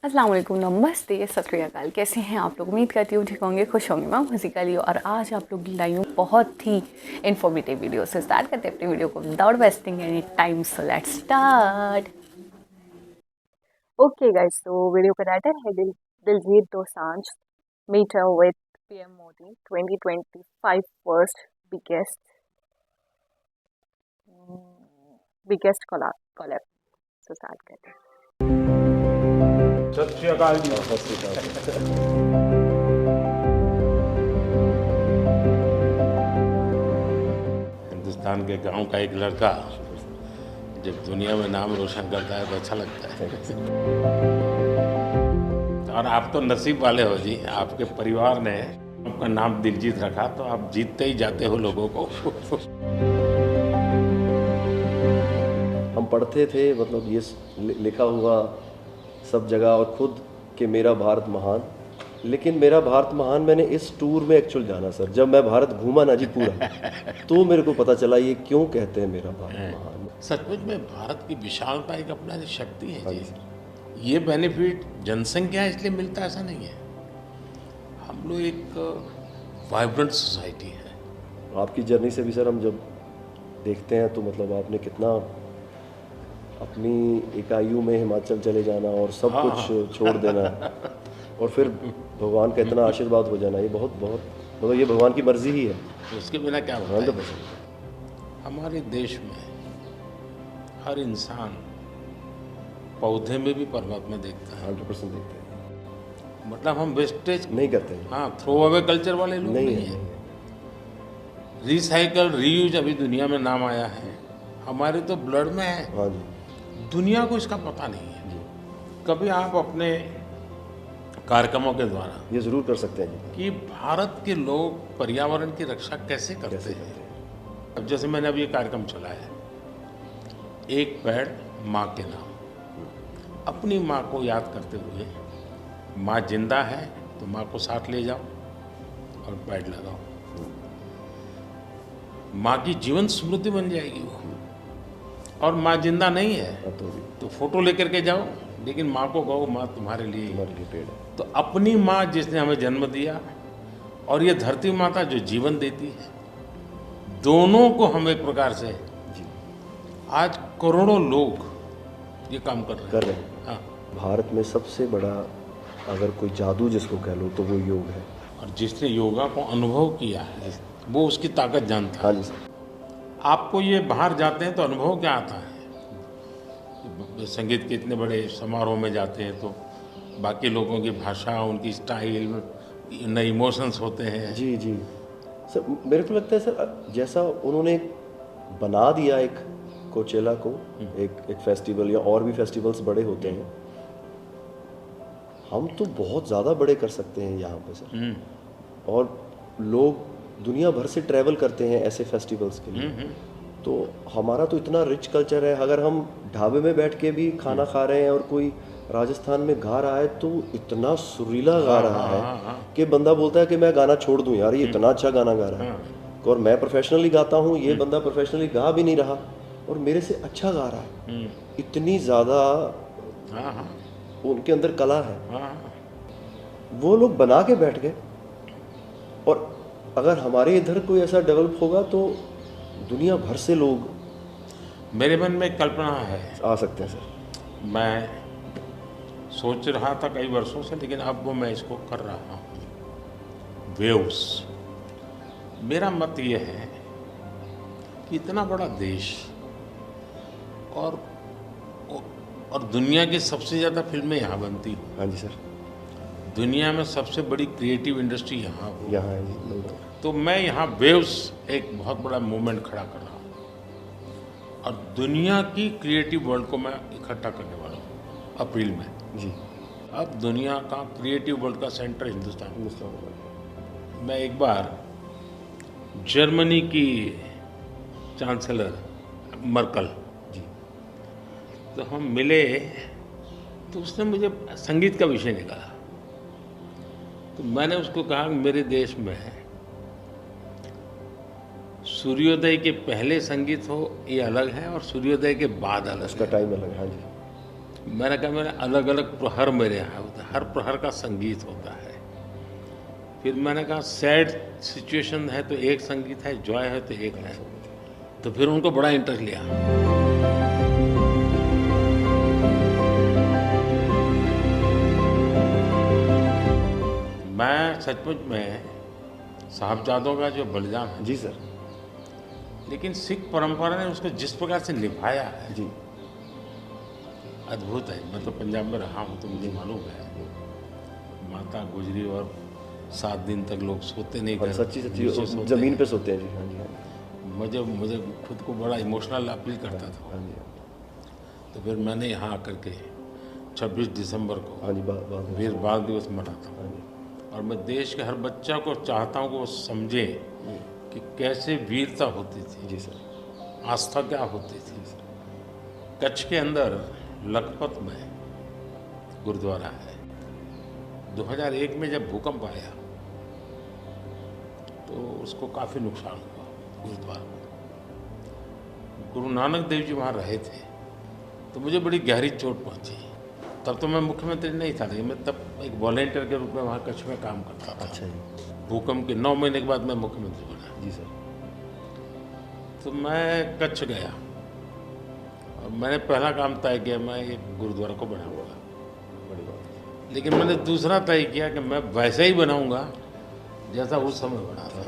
अस्सलाम वालेकुम, नमस्ते, सत श्री अकाल। कैसे हैं आप लोग? उम्मीद करती हूँ ठीक होंगे, खुश होंगे। मैं मज़ीकली और आज आप लोग लाई हूँ बहुत ही इन्फॉर्मेटिव वीडियो। से स्टार्ट करते हैं अपनी वीडियो को without wasting any time. So let's start. Okay guys, तो वीडियो का टाइटल है Diljit Dosanjh meter with PM Modi 2025 first biggest biggest collab. So start करते हैं। सत श्री अकाल जी। सत श्री अकाल। हिंदुस्तान के गांव का एक लड़का जब दुनिया में नाम रोशन करता है तो अच्छा लगता है। और आप तो नसीब वाले हो जी, आपके परिवार ने आपका नाम दिलजीत रखा तो आप जीतते ही जाते हो लोगों को। हम पढ़ते थे, मतलब ये लिखा हुआ सब जगह और खुद कि मेरा भारत महान। लेकिन मेरा भारत महान मैंने इस टूर में एक्चुअल जाना सर, जब मैं भारत घूमा ना जी पूरा, तो मेरे को पता चला ये क्यों कहते हैं मेरा भारत महान। सचमुच में भारत की विशालता एक अपना शक्ति है जी। ये बेनिफिट जनसंख्या इसलिए मिलता है ऐसा नहीं है। हम लोग एक वाइब्रेंट सोसाइटी है। आपकी जर्नी से भी सर हम जब देखते हैं तो मतलब आपने कितना अपनी इकाइयों में हिमाचल चले जाना और सब कुछ छोड़ देना और फिर भगवान का इतना आशीर्वाद हो जाना, ये बहुत बहुत मतलब ये भगवान की मर्जी ही है। उसके बिना क्या होता है? हमारे देश में हर इंसान पौधे में भी परमात्मा देखता है। 100% देखते हैं, मतलब हम वेस्टेज नहीं करते हैं। हाँ, थ्रो अवे कल्चर वाले लोग नहीं है। रिसाइकल रीयूज अभी दुनिया में नाम आया है, हमारे तो ब्लड में है। हाँ जी। दुनिया को इसका पता नहीं है जी। कभी आप अपने कार्यक्रमों के द्वारा ये जरूर कर सकते हैं जी कि भारत के लोग पर्यावरण की रक्षा कैसे करते हैं। अब जैसे मैंने अब ये कार्यक्रम चलाया, एक पेड़ माँ के नाम, अपनी माँ को याद करते हुए, माँ जिंदा है तो माँ को साथ ले जाओ और पेड़ लगाओ। माँ की जीवन स्मृति बन जाएगी वो। और माँ जिंदा नहीं है तो फोटो लेकर के जाओ, लेकिन माँ को कहो माँ तुम्हारे लिए पेड़ है। तो अपनी माँ जिसने हमें जन्म दिया और ये धरती माता जो जीवन देती है, दोनों को हम एक प्रकार से आज करोड़ों लोग ये काम कर रहे हैं। हाँ। भारत में सबसे बड़ा अगर कोई जादू जिसको कह लो तो वो योग है। और जिसने योगा को अनुभव किया है वो उसकी ताकत जानता है। हाँ जी सर। आपको ये बाहर जाते हैं तो अनुभव क्या आता है? संगीत के इतने बड़े समारोह में जाते हैं तो बाकी लोगों की भाषा, उनकी स्टाइल, नए इमोशंस होते हैं। जी जी सर, मेरे को लगता है सर जैसा उन्होंने बना दिया एक कोचेला को, एक फेस्टिवल या और भी फेस्टिवल्स बड़े होते हैं, हम तो बहुत ज़्यादा बड़े कर सकते हैं यहाँ पे सर। और लोग दुनिया भर से ट्रैवल करते हैं ऐसे फेस्टिवल्स के लिए। तो हमारा तो इतना रिच कल्चर है, अगर हम ढाबे में बैठ के भी खाना खा रहे हैं और कोई राजस्थान में गा रहा है तो इतना सुरीला गा रहा है कि बंदा बोलता है कि मैं गाना छोड़ दूं यार, ये इतना अच्छा गाना गा रहा है। और मैं प्रोफेशनली गाता हूँ, ये बंदा प्रोफेशनली गा भी नहीं रहा और मेरे से अच्छा गा रहा है। इतनी ज़्यादा उनके अंदर कला है। वो लोग बना के बैठ गए और अगर हमारे इधर कोई ऐसा डेवलप होगा तो दुनिया भर से लोग, मेरे मन में कल्पना है, आ सकते हैं सर। मैं सोच रहा था कई वर्षों से, लेकिन अब वो मैं इसको कर रहा हूँ। वेव्स, मेरा मत ये है कि इतना बड़ा देश और दुनिया की सबसे ज़्यादा फिल्में यहाँ बनती हैं। हाँ जी सर। दुनिया में सबसे बड़ी क्रिएटिव इंडस्ट्री यहाँ है जी। तो मैं यहाँ वेव्स एक बहुत बड़ा मूवमेंट खड़ा कर रहा हूँ और दुनिया की क्रिएटिव वर्ल्ड को मैं इकट्ठा करने वाला हूँ अप्रैल में जी। अब दुनिया का क्रिएटिव वर्ल्ड का सेंटर हिंदुस्तान। मैं एक बार जर्मनी की चांसलर मर्कल जी, तो हम मिले तो उसने मुझे संगीत का विषय निकाला। तो मैंने उसको कहा कि मेरे देश में सूर्योदय के पहले संगीत हो ये अलग है और सूर्योदय के बाद अलग, उसका टाइम अलग है। हाँ जी। मैंने कहा मेरे अलग अलग प्रहर मेरे यहाँ होता है, हर प्रहर का संगीत होता है। फिर मैंने कहा सैड सिचुएशन है तो एक संगीत है, जॉय है तो एक है। तो फिर उनको बड़ा इंटरेस्ट लिया। मैं सचमुच में साहबजादों का जो बलिदान है, जी सर। लेकिन सिख परंपरा ने उसको जिस प्रकार से निभाया है, जी अद्भुत है। मैं तो पंजाब में रहा हूँ तो मुझे मालूम है, माता गुजरी और 7 दिन तक लोग सोते नहीं और घर, सच्ची नीचे सच्ची सोते ज़मीन हैं। पे सोते हैं जी। हाँ जी हाँ जी। मुझे खुद को बड़ा इमोशनल अपील करता था। हाँ जी हाँ जी। तो फिर मैंने यहाँ आकर के 26 दिसंबर को हाँ जी बाद में। वीर बाल दिवस मनाता हूँ। हाँ जी। और मैं देश के हर बच्चा को चाहता हूँ कि वो समझे कि कैसे वीरता होती थी, जी सर। आस्था क्या होती थी। कच्छ के अंदर लखपत में गुरुद्वारा है। 2001 में जब भूकंप आया तो उसको काफ़ी नुकसान हुआ गुरुद्वारा को। गुरु नानक देव जी वहाँ रहे थे तो मुझे बड़ी गहरी चोट पहुँची। तब तो मैं मुख्यमंत्री नहीं था, लेकिन मैं तब एक वॉलेंटियर के रूप में वहाँ कच्छ में काम करता था। अच्छा जी। भूकंप के 9 महीने के बाद मैं मुख्यमंत्री बना। जी सर। तो मैं कच्छ गया और मैंने पहला काम तय किया, मैं एक गुरुद्वारा को बनाऊंगा। बड़ी बात। लेकिन मैंने दूसरा तय किया कि मैं वैसा ही बनाऊंगा जैसा उस समय बना था।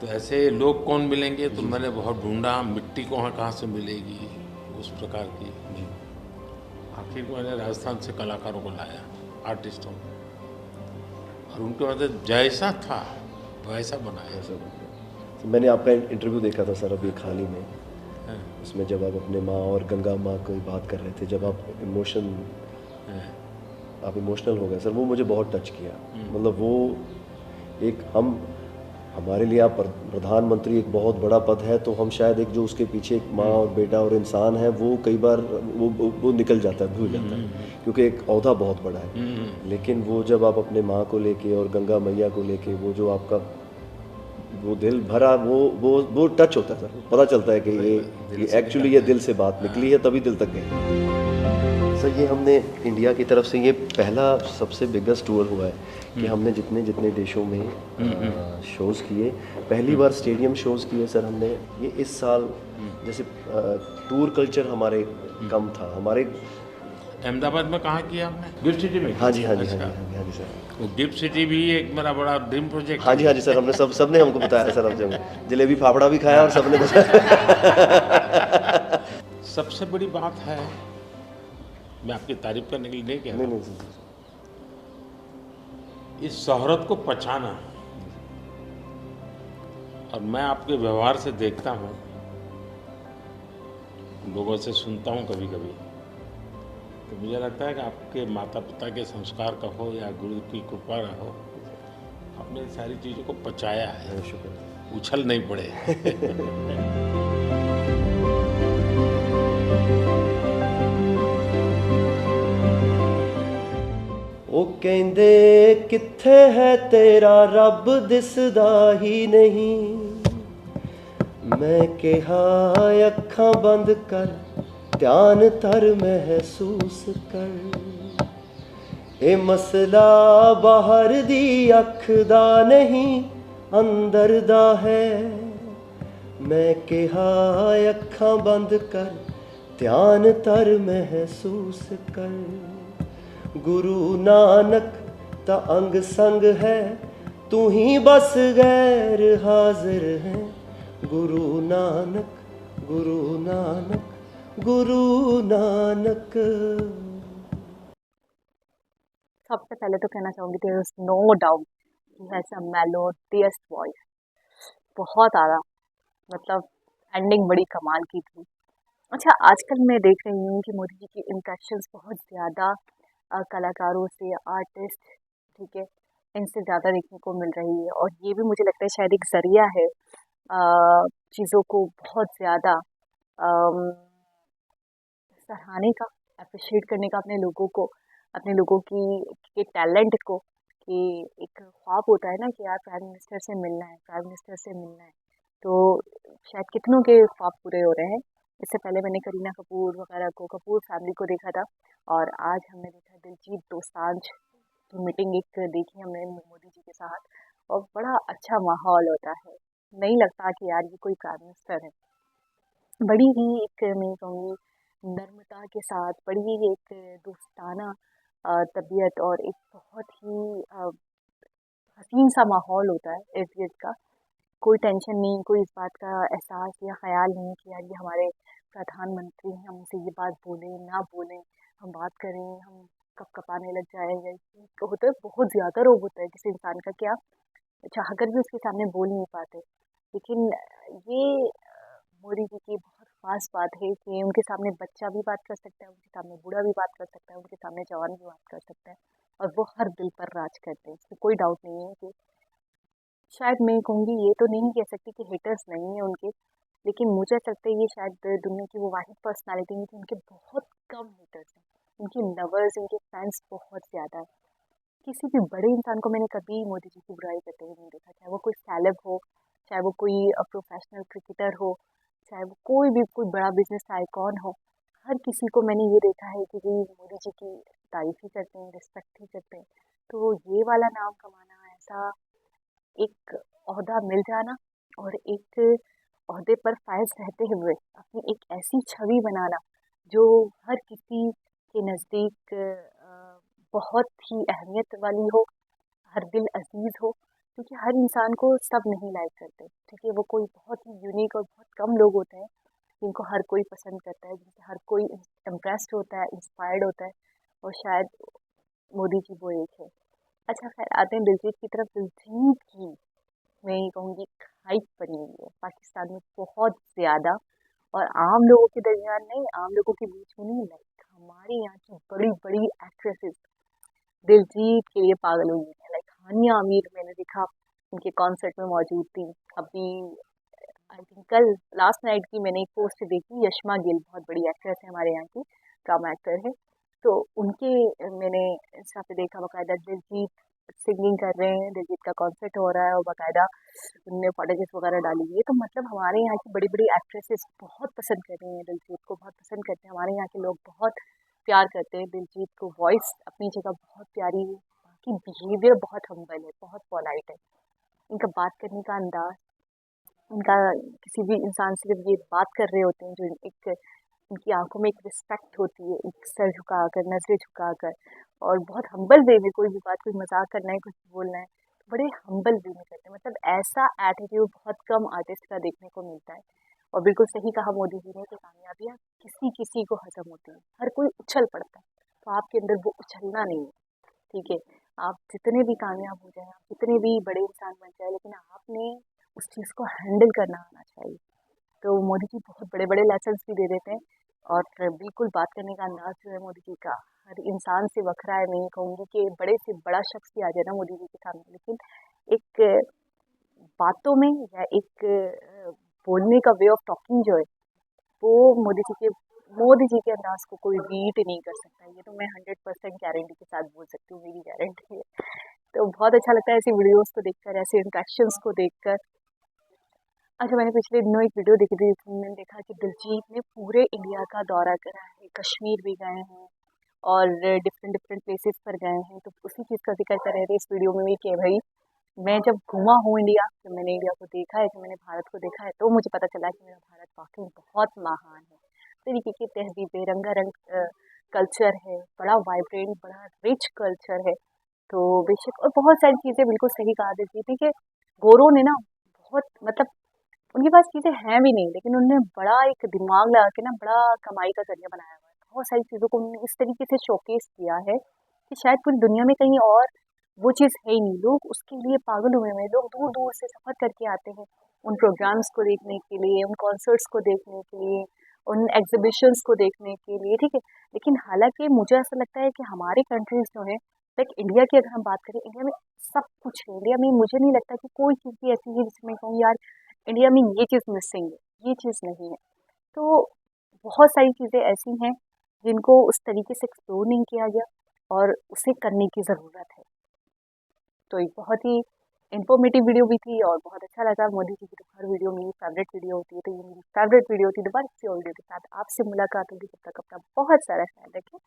तो ऐसे लोग कौन मिलेंगे, तो मैंने बहुत ढूंढा मिट्टी कहाँ से मिलेगी उस प्रकार की। जी। आखिर को मैंने राजस्थान से कलाकारों को लाया, आर्टिस्टों को, और उनके बाद जैसा था वैसा बनाया। ऐसा बन गया। तो मैंने आपका इंटरव्यू देखा था सर अभी हाल ही में, उसमें जब आप अपने माँ और गंगा माँ की बात कर रहे थे, जब आप इमोशनल हो गए सर, वो मुझे बहुत टच किया। मतलब वो एक हमारे लिए आप प्रधानमंत्री एक बहुत बड़ा पद है, तो हम शायद एक जो उसके पीछे एक माँ और बेटा और इंसान है, वो कई बार वो निकल जाता है, भूल जाता है, क्योंकि एक ओहदा बहुत बड़ा है। लेकिन वो जब आप अपने माँ को लेके और गंगा मैया को लेके, वो जो आपका वो दिल भरा, वो टच होता है सर। पता चलता है कि ये एक्चुअली ये दिल से बात निकली है, तभी दिल तक गई। सर ये हमने इंडिया की तरफ से ये पहला सबसे बिगेस्ट टूर हुआ है कि हमने जितने देशों में शोज़ किए, पहली बार स्टेडियम शोज़ किए सर हमने। ये इस साल जैसे टूर कल्चर हमारे कम था हमारे। अहमदाबाद में कहाँ किया आपने? गिफ्ट सिटी में? हाँ जी हाँ जी अच्छा। हाँ जी हाँ जी सर। वो गिफ्ट सिटी भी एक मेरा बड़ा ड्रीम प्रोजेक्ट। हाँ जी सर, हमने सबने हमको बताया सर, हमसे जलेबी फाफड़ा भी खाया और सबने बताया। सबसे बड़ी बात है, मैं आपकी तारीफ करने के लिए नहीं कह रहा, नहीं सर। इस शोहरत को पहचाना। और मैं आपके व्यवहार से देखता हूँ, लोगों से सुनता हूँ कभी कभी, तो मुझे लगता है कि आपके माता पिता के संस्कार का हो या गुरु की कृपा का हो, आपने सारी चीज़ों को पचाया है, शुक्र। उछल नहीं पड़े। ਉਹ ਕਹਿੰਦੇ ਕਿੱਥੇ ਹੈ ਤੇਰਾ ਰੱਬ ਦਿਸਦਾ ਹੀ ਨਹੀਂ, ਮੈਂ ਕਿਹਾ ਅੱਖਾਂ ਬੰਦ ਕਰ ਧਿਆਨ ਧਰ ਮਹਿਸੂਸ ਕਰ, ਇਹ ਮਸਲਾ ਬਾਹਰ ਦੀ ਅੱਖ ਦਾ ਨਹੀਂ ਅੰਦਰ ਦਾ ਹੈ, ਮੈਂ ਕਿਹਾ ਅੱਖਾਂ ਬੰਦ ਕਰ ਧਿਆਨ ਧਰ ਮਹਿਸੂਸ ਕਰ, गुरु नानक ता अंग संग है, तू ही बस गैर हाजिर है, गुरु नानक गुरु नानक गुरु नानक। सबसे पहले तो कहना चाहूँगी there is no doubt he has a melodious voice, बहुत आला, मतलब एंडिंग बड़ी कमाल की थी। अच्छा, आजकल मैं देख रही हूँ कि मोदी जी की इम्प्रेशंस बहुत ज़्यादा कलाकारों से, आर्टिस्ट, ठीक है, इनसे ज़्यादा देखने को मिल रही है, और ये भी मुझे लगता है शायद एक ज़रिया है चीज़ों को बहुत ज़्यादा सराहने का, अप्रिशिएट करने का, अपने लोगों की के टैलेंट को, कि एक ख्वाब होता है ना कि यार प्राइम मिनिस्टर से मिलना है, प्राइम मिनिस्टर से मिलना है, तो शायद कितनों के ख्वाब पूरे हो रहे हैं, इससे पहले मैंने करीना कपूर वगैरह को, कपूर फैमिली को देखा था, और आज हमने देखा दिलजीत दोसांझ की मीटिंग एक देखी हमने मोदी जी के साथ, और बड़ा अच्छा माहौल होता है। नहीं लगता कि यार ये कोई प्राइम मिनिस्टर है। बड़ी ही एक मैं कहूँगी नम्रता के साथ, बड़ी ही एक दोस्ताना तबीयत, और एक बहुत ही हसीन सा माहौल होता है इर्द गिर्द का। कोई टेंशन नहीं, कोई इस बात का एहसास या ख़्याल नहीं कि यार ये हमारे प्रधानमंत्री हैं, हम उनसे ये बात बोलें ना बोलें, हम बात करें, हम कँपकपाने लग जाएँ, या ये होता है बहुत ज़्यादा रोब होता है किसी इंसान का कि आप चाहकर भी उसके सामने बोल नहीं पाते। लेकिन ये मोदी जी की बहुत ख़ास बात है कि उनके सामने बच्चा भी बात कर सकता है, उनके सामने बूढ़ा भी बात कर सकता है, उनके सामने जवान भी बात कर सकता है, और वो हर दिल पर राज करते हैं। इसमें कोई डाउट नहीं है कि शायद मैं कहूँगी, ये तो नहीं कह सकती कि हेटर्स नहीं है उनके, लेकिन मुझे ऐसा लगता है ये शायद दुनिया की वो वाहिद पर्सनालिटी है कि उनके बहुत कम हेटर्स हैं। उनके लवर्स, उनके फैंस बहुत ज़्यादा है। किसी भी बड़े इंसान को मैंने कभी मोदी जी की बुराई करते हुए नहीं देखा, चाहे वो कोई सेलेब हो, चाहे वो कोई प्रोफेशनल क्रिकेटर हो, चाहे वो कोई बड़ा बिजनेस आइकॉन हो। हर किसी को मैंने ये देखा है कि जी मोदी जी की तारीफ ही करते हैं, रिस्पेक्ट ही करते हैं। तो ये वाला नाम कमाना, ऐसा एक ओहदा मिल जाना, और एक ओहदे पर फायज रहते हुए अपनी एक ऐसी छवि बनाना जो हर किसी के नज़दीक बहुत ही अहमियत वाली हो, हर दिल अजीज हो, क्योंकि हर इंसान को सब नहीं लाइक करते। ठीक है, वो कोई बहुत ही यूनिक और बहुत कम लोग होते हैं जिनको हर कोई पसंद करता है, जिनसे हर कोई इम्प्रेस्ड होता है, इंस्पायर्ड होता है, और शायद मोदी जी वो एक है। अच्छा, खैर आते हैं दिलजीत की तरफ। दिलजीत की मैं ये कहूँगी हाइप बनी हुई है पाकिस्तान में बहुत ज़्यादा, और आम लोगों के दरमियान नहीं, आम लोगों के बीच में नहीं, लाइक हमारे यहाँ की बड़ी बड़ी एक्ट्रेसेस दिलजीत के लिए पागल हुई है। लाइक हानिया आमिर मैंने देखा उनके कॉन्सर्ट में मौजूद थी। अभी आई थिंक कल लास्ट नाइट की मैंने एक पोस्ट देखी, यशमा गिल बहुत बड़ी एक्ट्रेस है हमारे यहाँ की, ड्रामा एक्टर है, तो उनके मैंने इंस्टा पे देखा बाकायदा दिलजीत सिंगिंग कर रहे हैं, दिलजीत का कॉन्सर्ट हो रहा है, और बाकायदा उनने फोटोग्राफ वगैरह डाली हुई है। तो मतलब हमारे यहाँ की बड़ी बड़ी एक्ट्रेसेस बहुत पसंद कर रही हैं दिलजीत को, बहुत पसंद करते हैं। हमारे यहाँ के लोग बहुत प्यार करते हैं दिलजीत को। वॉइस अपनी जगह बहुत प्यारी है, बाकी बिहेवियर बहुत हम्बल है, बहुत पोलाइट है। इनका बात करने का अंदाज, उनका किसी भी इंसान से जब ये बात कर रहे होते हैं, जो एक उनकी आंखों में एक रिस्पेक्ट होती है, एक सर झुकाकर, नजरें झुकाकर, और बहुत हम्बल वे में कोई भी बात, कोई मजाक करना है, कुछ बोलना है, तो बड़े हम्बल वे में करते हैं। मतलब ऐसा एटीट्यूड बहुत कम आर्टिस्ट का देखने को मिलता है। और बिल्कुल सही कहा मोदी जी ने कि कामयाबियाँ किसी किसी को हजम होती हैं, हर कोई उछल पड़ता है, तो आपके अंदर वो उछलना नहीं है। ठीक है, आप जितने भी कामयाब हो जाएं, आप जितने भी बड़े इंसान बन जाए, लेकिन आपने उस चीज़ को हैंडल करना आना चाहिए। तो मोदी जी बहुत बड़े बड़े लेसन्स भी दे देते हैं, और बिल्कुल बात करने का अंदाज जो है मोदी जी का हर इंसान से वखरा है। मैं ये कहूँगी कि बड़े से बड़ा शख्स भी आ जाए ना मोदी जी के सामने, लेकिन एक बातों में या एक बोलने का वे ऑफ टॉकिंग जो है, वो मोदी जी के अंदाज को कोई बीट नहीं कर सकता। ये तो मैं 100% गारंटी के साथ बोल सकती हूँ, मेरी गारंटी है। तो बहुत अच्छा लगता है ऐसी वीडियोस को देखकर, ऐसे इंट्रैक्शंस को देखकर। अच्छा, मैंने पिछले दिनों एक वीडियो देखी थी जिसमें मैंने देखा कि दिलजीत ने पूरे इंडिया का दौरा करा है, कश्मीर भी गए हैं, और डिफरेंट डिफरेंट प्लेसेस पर गए हैं। तो उसी चीज़ का जिक्र कर रहे थे इस वीडियो में भी कि भाई मैं जब घूमा हूँ इंडिया, जब मैंने इंडिया को देखा है, जब मैंने भारत को देखा है, तो मुझे पता चला कि मेरा भारत वाकई बहुत महान है। तरीके की तहजीब, रंगारंग कल्चर है, बड़ा वाइब्रेंट, बड़ा रिच कल्चर है। तो बेशक, और बहुत सारी चीज़ें बिल्कुल सही कहा दिलजीत ने कि गोरों ने ना बहुत, मतलब उनके पास चीज़ें हैं भी नहीं, लेकिन उन्होंने बड़ा एक दिमाग लगा के ना बड़ा कमाई का ज़रिया बनाया हुआ है। बहुत सारी चीज़ों को उन्होंने इस तरीके से शोकेस किया है कि शायद पूरी दुनिया में कहीं और वो चीज़ है ही नहीं। लोग उसके लिए पागल हुए हुए हैं, लोग दूर दूर से सफ़र करके आते हैं उन प्रोग्राम्स को देखने के लिए, उन कॉन्सर्ट्स को देखने के लिए, उन एग्जीबिशंस को देखने के लिए। ठीक है, लेकिन हालांकि मुझे ऐसा लगता है कि हमारी कंट्रीज जो है, लाइक इंडिया की अगर हम बात करें, इंडिया में सब कुछ है। इंडिया में मुझे नहीं लगता कि कोई चीज़ भी ऐसी है जिसमें कहूँ यार इंडिया में ये चीज़ मिसिंग है, ये चीज़ नहीं है। तो बहुत सारी चीज़ें ऐसी हैं जिनको उस तरीके से एक्सप्लोर नहीं किया गया, और उसे करने की ज़रूरत है। तो एक बहुत ही इन्फॉर्मेटिव वीडियो भी थी और बहुत अच्छा लगा। मोदी जी की तो हर वीडियो मेरी फेवरेट वीडियो होती है, तो ये मेरी फेवरेट वीडियो थी। दोबारा किसी और वीडियो के साथ आपसे मुलाकात होगी, तब तक अपना बहुत सारा ख्याल रखें।